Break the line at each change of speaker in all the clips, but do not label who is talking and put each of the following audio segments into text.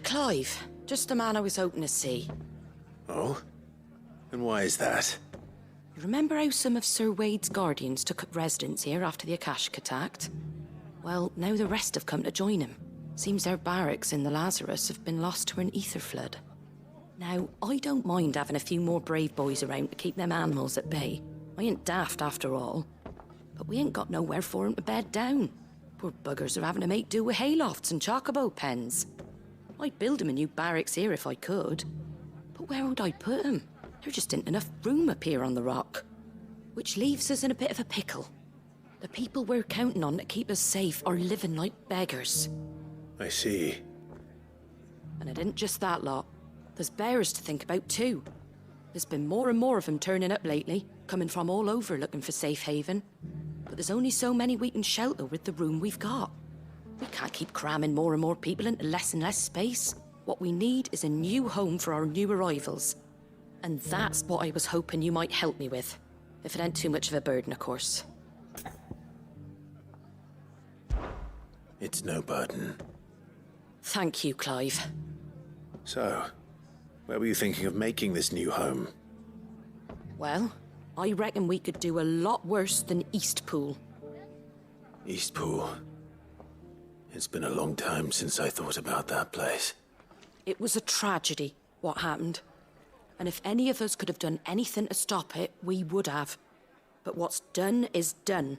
Clive. Just the man I was hoping to see.
Oh? And why is that?
You remember how some of Sir Wade's guardians took up residence here after the Akashic attacked? Well, now the rest have come to join him. Seems their barracks in the Lazarus have been lost to an ether flood. Now, I don't mind having a few more brave boys around to keep them animals at bay. I ain't daft after all. But we ain't got nowhere for 'em to bed down. Poor buggers are having to make do with haylofts and chocobo pens. I'd build 'em a new barracks here if I could. But where would I put 'em? There just ain't enough room up here on the rock. Which leaves us in a bit of a pickle. The people we're counting on to keep us safe are living like beggars.
I see.
And it isn't just that lot. There's bears to think about too. There's been more and more of them turning up lately, coming from all over looking for safe haven. But there's only so many we can shelter with the room we've got. We can't keep cramming more and more people into less and less space. What we need is a new home for our new arrivals. And that's what I was hoping you might help me with. If it ain't too much of a burden, of course.
It's no burden.
Thank you, Clive.
So, where were you thinking of making this new home?
Well, I reckon we could do a lot worse than Eastpool.
Eastpool. It's been a long time since I thought about that place.
It was a tragedy, what happened. And if any of us could have done anything to stop it, we would have. But what's done is done.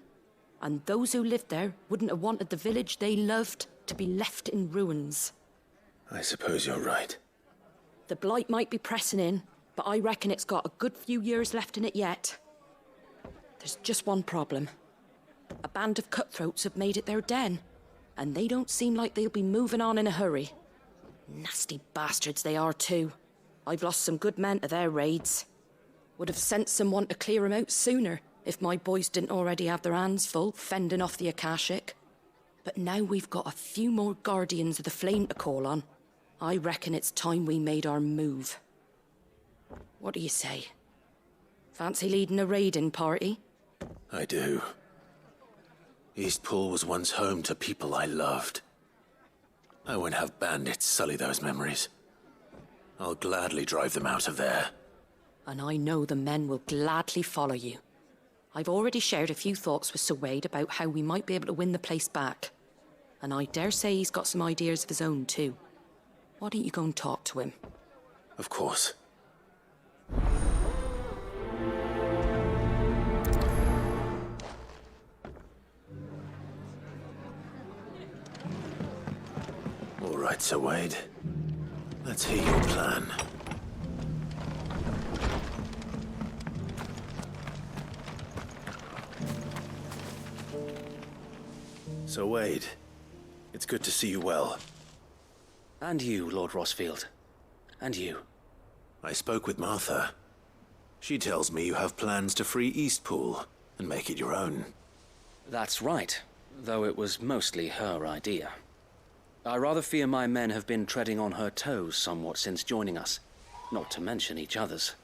And those who lived there wouldn't have wanted the village they loved to be left in ruins.
I suppose you're right.
The blight might be pressing in, but I reckon it's got a good few years left in it yet. There's just one problem. A band of cutthroats have made it their den, and they don't seem like they'll be moving on in a hurry. Nasty bastards they are too. I've lost some good men to their raids. Would have sent someone to clear 'em out sooner if my boys didn't already have their hands full fending off the Akashic. But now we've got a few more guardians of the flame to call on. I reckon it's time we made our move. What do you say? Fancy leading a raiding party?
I do. Eastpool was once home to people I loved. I won't have bandits sully those memories. I'll gladly drive them out of there.
And I know the men will gladly follow you. I've already shared a few thoughts with Sir Wade about how we might be able to win the place back. And I dare say he's got some ideas of his own too. Why don't you go and talk to him?
Of course. All right, Sir Wade. Let's hear your plan. So Wade, it's good to see you well.
And you, Lord Rossfield. And you.
I spoke with Martha. She tells me you have plans to free Eastpool and make it your own.
That's right, though it was mostly her idea. I rather fear my men have been treading on her toes somewhat since joining us, not to mention each other's.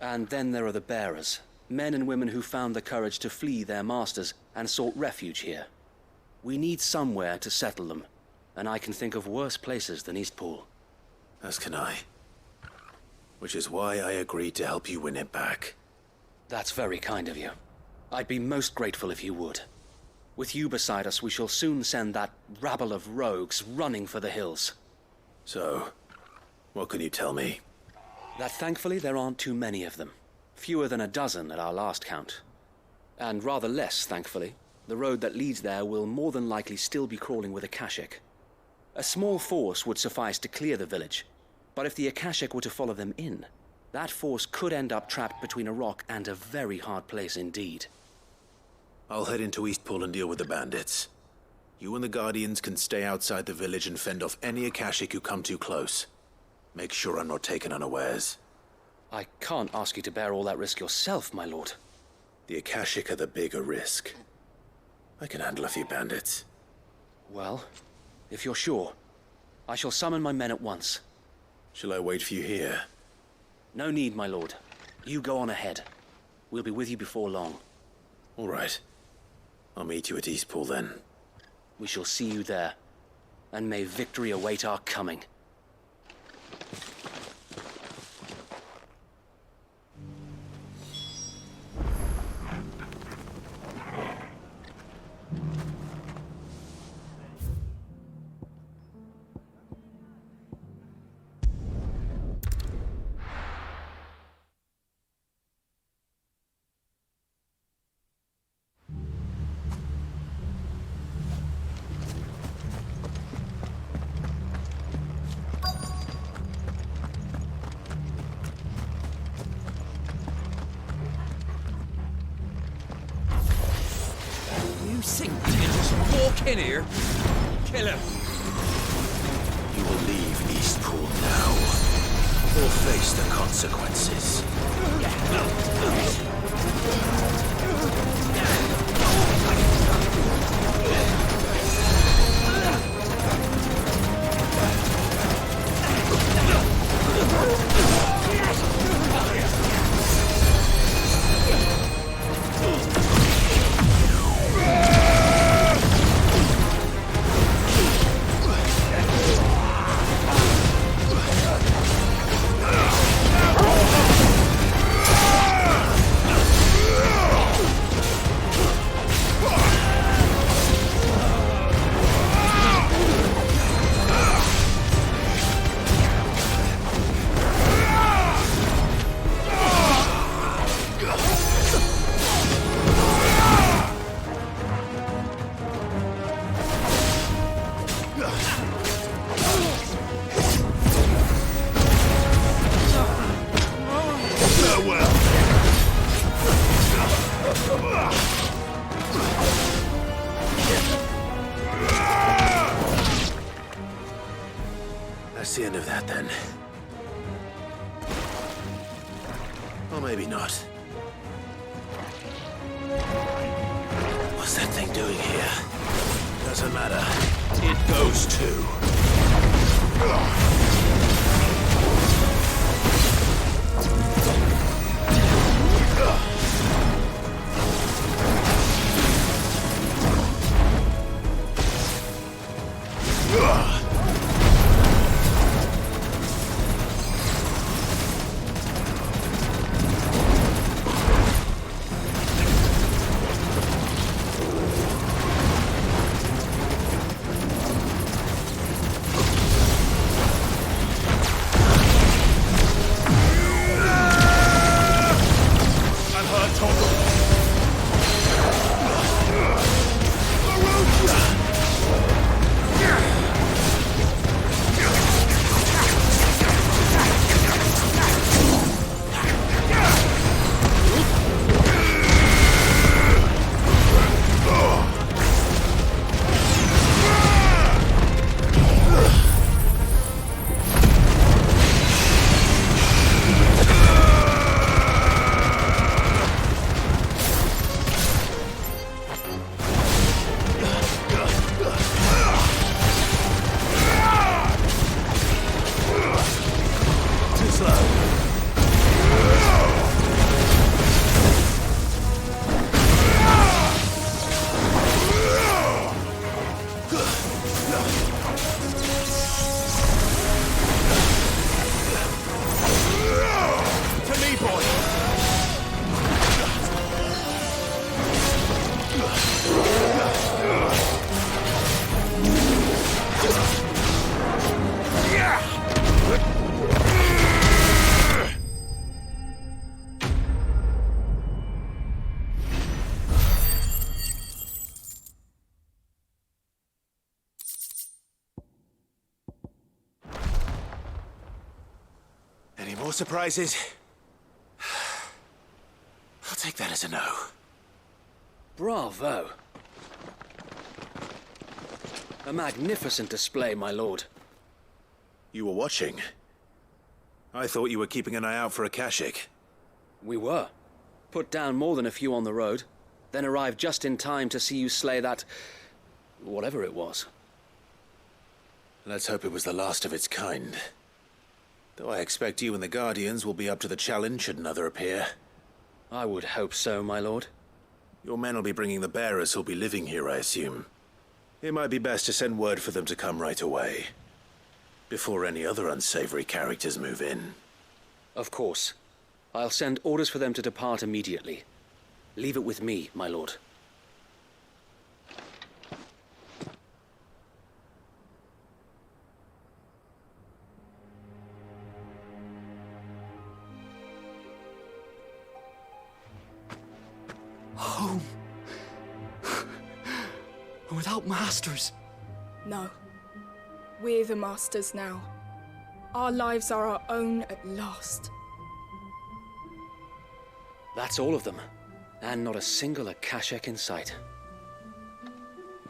And then there are the bearers, men and women who found the courage to flee their masters and sought refuge here. We need somewhere to settle them, and I can think of worse places than Eastpool.
As can I. Which is why I agreed to help you win it back.
That's very kind of you. I'd be most grateful if you would. With you beside us, we shall soon send that rabble of rogues running for the hills.
So, what can you tell me?
That thankfully there aren't too many of them. Fewer than a dozen at our last count. And rather less, thankfully. The road that leads there will more than likely still be crawling with Akashic. A small force would suffice to clear the village, but if the Akashic were to follow them in, that force could end up trapped between a rock and a very hard place indeed.
I'll head into Eastpool and deal with the bandits. You and the Guardians can stay outside the village and fend off any Akashic who come too close. Make sure I'm not taken unawares.
I can't ask you to bear all that risk yourself, my lord.
The Akashic are the bigger risk. I can handle a few bandits.
Well, if you're sure, I shall summon my men at once.
Shall I wait for you here?
No need, my lord. You go on ahead. We'll be with you before long.
All right. I'll meet you at Eastpool then.
We shall see you there. And may victory await our coming.
kin here. Kill him.
You will leave Eastpool now, or face the consequences. That's the end of that, then. Or maybe not. What's that thing doing here? Doesn't matter. It goes too. Any more surprises? I'll take that as a no.
Bravo. A magnificent display, my lord.
You were watching? I thought you were keeping an eye out for a Kashik.
We were. Put down more than a few on the road, then arrived just in time to see you slay that... whatever it was.
Let's hope it was the last of its kind. Though I expect you and the Guardians will be up to the challenge should another appear.
I would hope so, my lord.
Your men will be bringing the bearers who'll be living here, I assume. It might be best to send word for them to come right away, before any other unsavory characters move in.
Of course. I'll send orders for them to depart immediately. Leave it with me, my lord.
Home. Without masters.
No. We're the masters now. Our lives are our own at last.
That's all of them. And not a single Akashek in sight.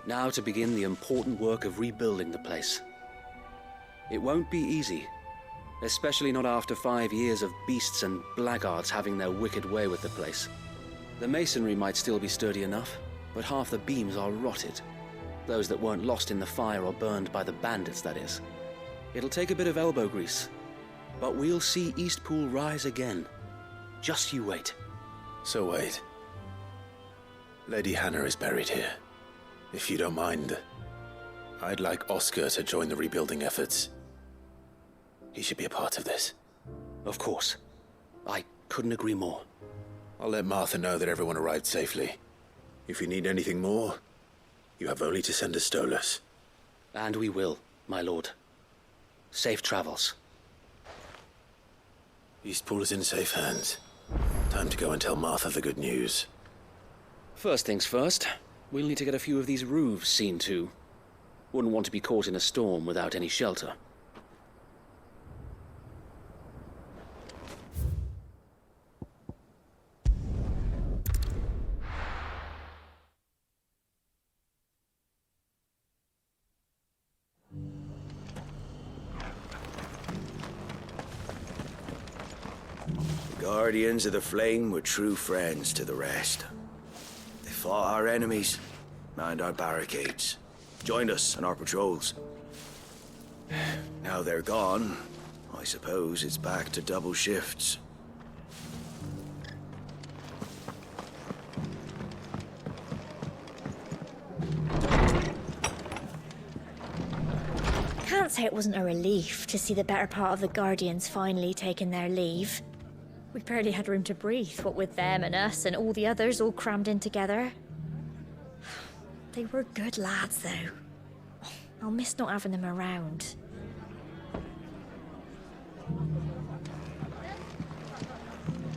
Now to begin the important work of rebuilding the place. It won't be easy, especially not after 5 years of beasts and blackguards having their wicked way with the place. The masonry might still be sturdy enough, but half the beams are rotted. Those that weren't lost in the fire or burned by the bandits, that is. It'll take a bit of elbow grease, but we'll see Eastpool rise again. Just you wait.
So wait. Lady Hannah is buried here. If you don't mind, I'd like Oscar to join the rebuilding efforts. He should be a part of this.
Of course. I couldn't agree more.
I'll let Martha know that everyone arrived safely. If you need anything more, you have only to send a Stolas.
And we will, my lord. Safe travels.
Eastpool is in safe hands. Time to go and tell Martha the good news.
First things first, we'll need to get a few of these roofs seen to. Wouldn't want to be caught in a storm without any shelter.
Guardians of the Flame were true friends to the rest. They fought our enemies, manned our barricades, joined us on our patrols. Now they're gone, I suppose it's back to double shifts.
Can't say it wasn't a relief to see the better part of the Guardians finally taking their leave. We barely had room to breathe, what with them and us and all the others all crammed in together. They were good lads, though. I'll miss not having them around.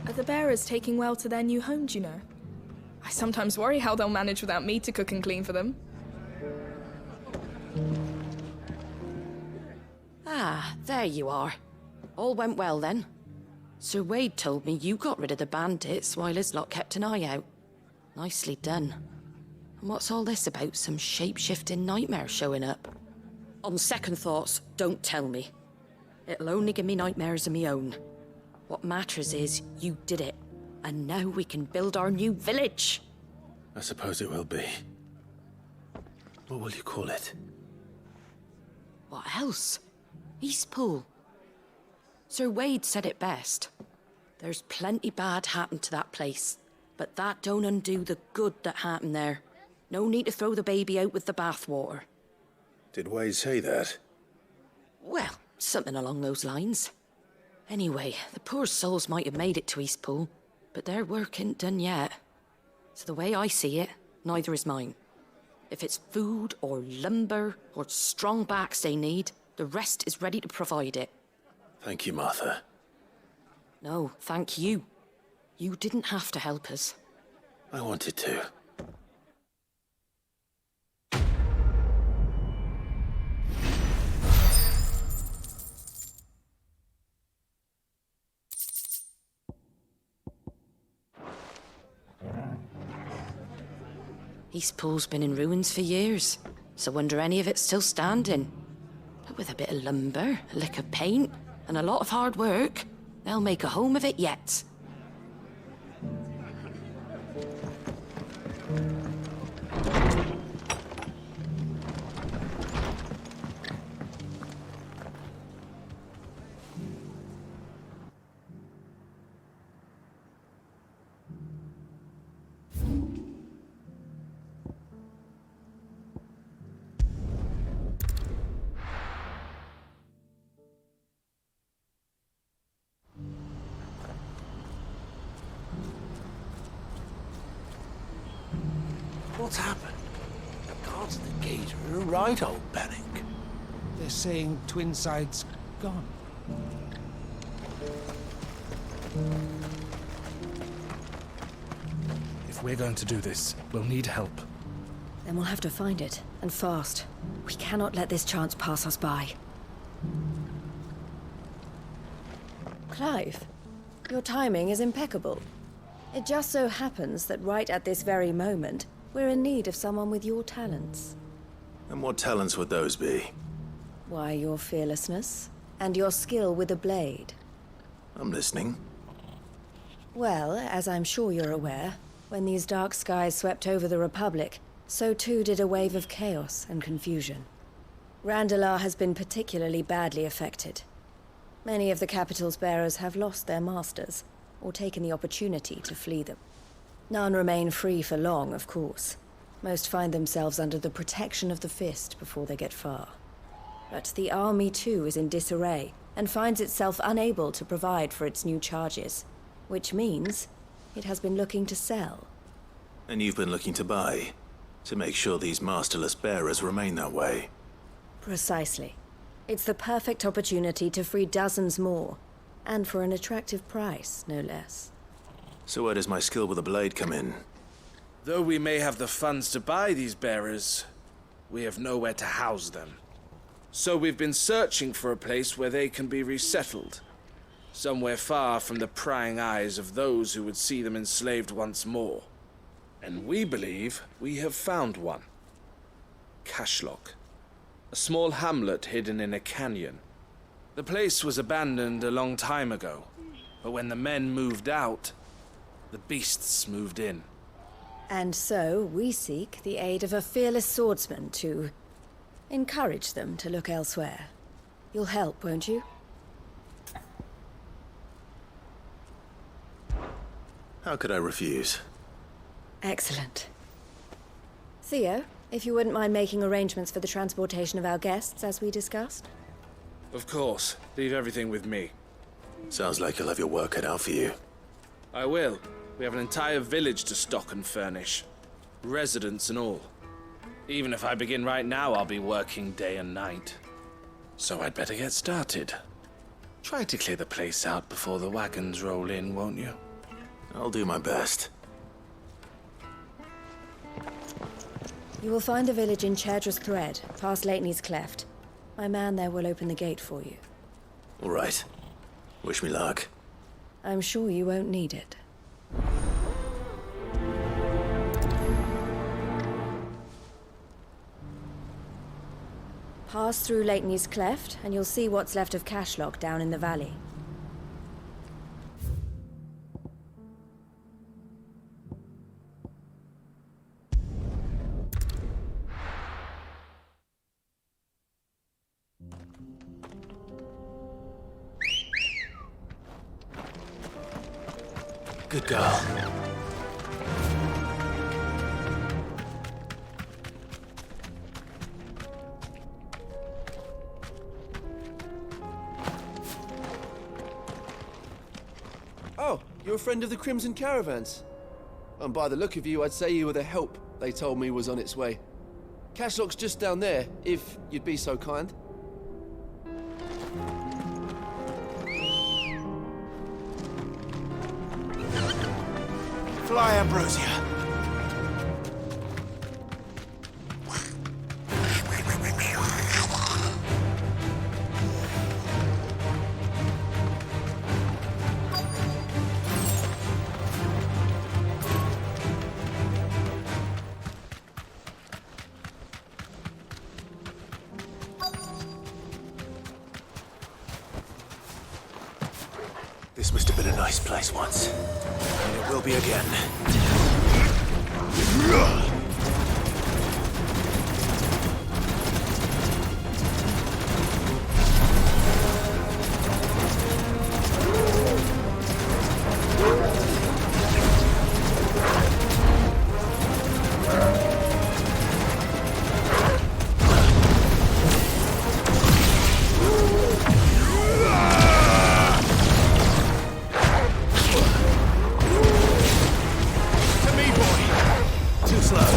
Are the bearers taking well to their new home, do you know? I sometimes worry how they'll manage without me to cook and clean for them.
Ah, there you are. All went well then. Sir Wade told me you got rid of the bandits while his lot kept an eye out. Nicely done. And what's all this about some shape-shifting nightmare showing up? On second thoughts, don't tell me. It'll only give me nightmares of me own. What matters is you did it, and now we can build our new village.
I suppose it will be. What will you call it?
What else? Eastpool. Sir Wade said it best. There's plenty bad happened to that place, but that don't undo the good that happened there. No need to throw the baby out with the bathwater.
Did Wade say that?
Well, something along those lines. Anyway, the poor souls might have made it to Eastpool, but their work ain't done yet. So the way I see it, neither is mine. If it's food or lumber or strong backs they need, the rest is ready to provide it.
Thank you, Martha.
No, thank you. You didn't have to help us.
I wanted to.
Eastpool's been in ruins for years, so wonder any of it's still standing. But with a bit of lumber, a lick of paint, and a lot of hard work, they'll make a home of it yet.
What's happened? The guards at the gate are right, old Bennick.
They're saying Twinside's gone. If we're going to do this, we'll need help.
Then we'll have to find it, and fast. We cannot let this chance pass us by. Clive, your timing is impeccable. It just so happens that right at this very moment, we're in need of someone with your talents.
And what talents would those be?
Why, your fearlessness and your skill with a blade.
I'm listening.
Well, as I'm sure you're aware, when these dark skies swept over the Republic, so too did a wave of chaos and confusion. Randalar has been particularly badly affected. Many of the capital's bearers have lost their masters, or taken the opportunity to flee them. None remain free for long, of course. Most find themselves under the protection of the Fist before they get far. But the army too is in disarray, and finds itself unable to provide for its new charges. Which means it has been looking to sell.
And you've been looking to buy, to make sure these masterless bearers remain that way.
Precisely. It's the perfect opportunity to free dozens more, and for an attractive price, no less.
So where does my skill with a blade come in?
Though we may have the funds to buy these bearers, we have nowhere to house them. So we've been searching for a place where they can be resettled. Somewhere far from the prying eyes of those who would see them enslaved once more. And we believe we have found one. Cashlock. A small hamlet hidden in a canyon. The place was abandoned a long time ago, but when the men moved out, the beasts moved in.
And so we seek the aid of a fearless swordsman to encourage them to look elsewhere. You'll help, won't you?
How could I refuse?
Excellent. Theo, if you wouldn't mind making arrangements for the transportation of our guests, as we discussed.
Of course. Leave everything with me.
Sounds like you'll have your work cut out for you.
I will. We have an entire village to stock and furnish. Residents and all. Even if I begin right now, I'll be working day and night. So I'd better get started. Try to clear the place out before the wagons roll in, won't you?
I'll do my best.
You will find a village in Chairdress Thread, past Leitney's Cleft. My man there will open the gate for you.
All right. Wish me luck.
I'm sure you won't need it. Pass through Leitney's Cleft, and you'll see what's left of Cashlock down in the valley.
Good girl.
Oh, you're a friend of the Crimson Caravans. And by the look of you, I'd say you were the help they told me was on its way. Cashlock's just down there, if you'd be so kind.
Fly, Ambrosia.
This must have been a nice place once. And it will be again. Too slow.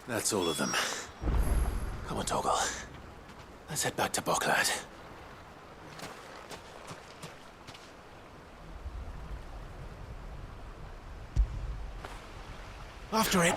That's all of them. Come on, Toggle. Let's head back to Boklad. After it!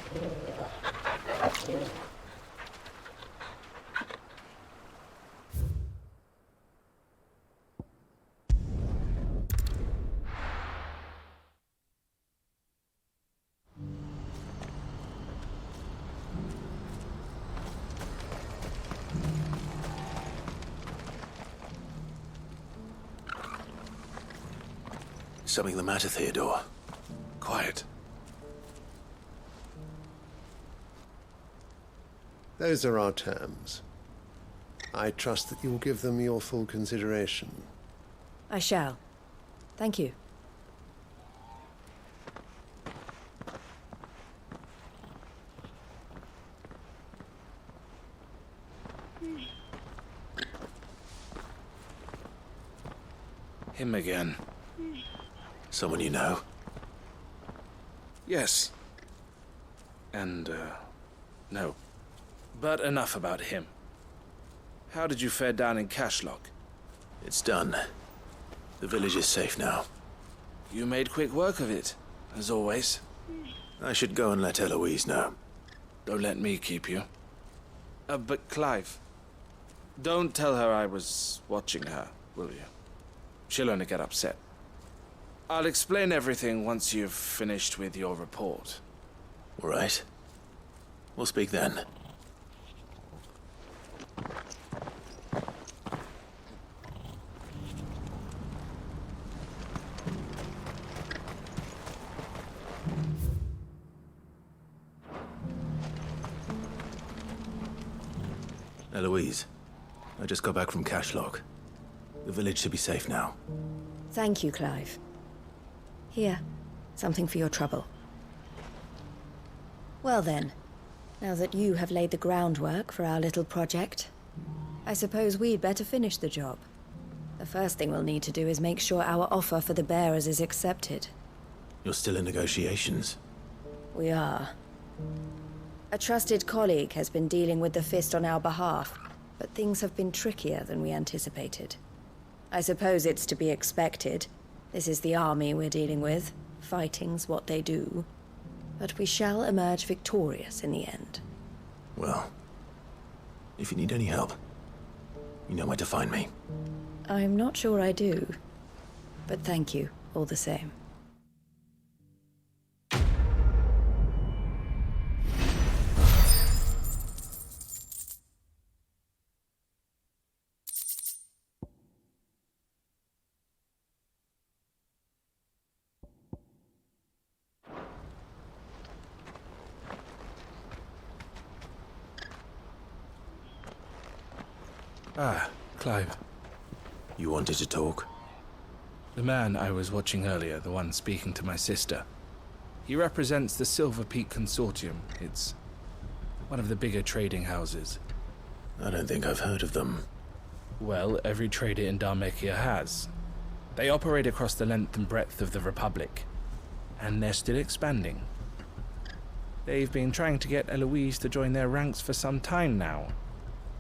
Something the matter, Theodore? Quiet.
Those are our terms. I trust that you'll give them your full consideration.
I shall. Thank you.
Him again.
Someone you know?
Yes. And, no. But enough about him. How did you fare down in Cashlock?
It's done. The village is safe now.
You made quick work of it, as always.
I should go and let Eloise know.
Don't let me keep you. But Clive, don't tell her I was watching her, will you? She'll only get upset. I'll explain everything once you've finished with your report.
All right. We'll speak then. Eloise, I just got back from Cashlock. The village should be safe now.
Thank you, Clive. Here, something for your trouble. Well then, now that you have laid the groundwork for our little project, I suppose we'd better finish the job. The first thing we'll need to do is make sure our offer for the bearers is accepted.
You're still in negotiations?
We are. A trusted colleague has been dealing with the Fist on our behalf, but things have been trickier than we anticipated. I suppose it's to be expected. This is the army we're dealing with. Fighting's what they do. But we shall emerge victorious in the end.
Well, if you need any help, you know where to find me.
I'm not sure I do. But thank you, all the same.
Ah, Clive.
You wanted to talk?
The man I was watching earlier, the one speaking to my sister. He represents the Silver Peak Consortium. It's one of the bigger trading houses.
I don't think I've heard of them.
Well, every trader in Dharmekia has. They operate across the length and breadth of the Republic. And they're still expanding. They've been trying to get Eloise to join their ranks for some time now.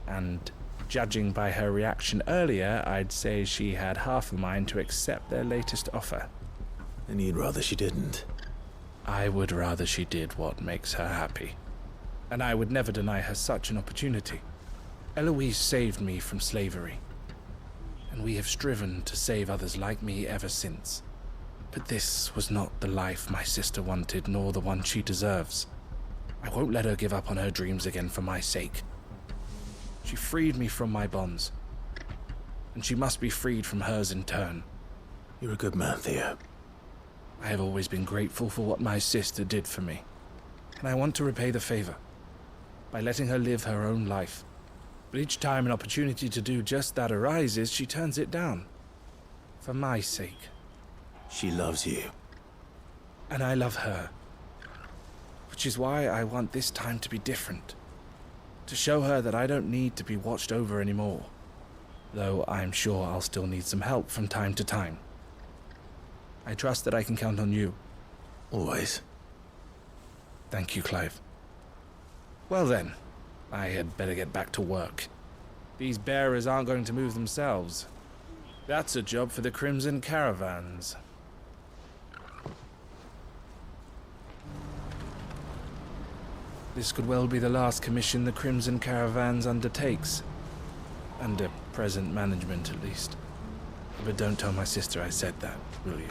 And judging by her reaction earlier, I'd say she had half a mind to accept their latest offer.
And you'd rather she didn't?
I would rather she did what makes her happy. And I would never deny her such an opportunity. Eloise saved me from slavery. And we have striven to save others like me ever since. But this was not the life my sister wanted, nor the one she deserves. I won't let her give up on her dreams again for my sake. She freed me from my bonds, and she must be freed from hers in turn.
You're a good man, Theo.
I have always been grateful for what my sister did for me, and I want to repay the favor by letting her live her own life. But each time an opportunity to do just that arises, she turns it down. For my sake.
She loves you.
And I love her. Which is why I want this time to be different. To show her that I don't need to be watched over anymore. Though I'm sure I'll still need some help from time to time. I trust that I can count on you.
Always.
Thank you, Clive. Well then, I had better get back to work. These bearers aren't going to move themselves. That's a job for the Crimson Caravans. This could well be the last commission the Crimson Caravans undertakes. Under present management, at least. But don't tell my sister I said that, will you?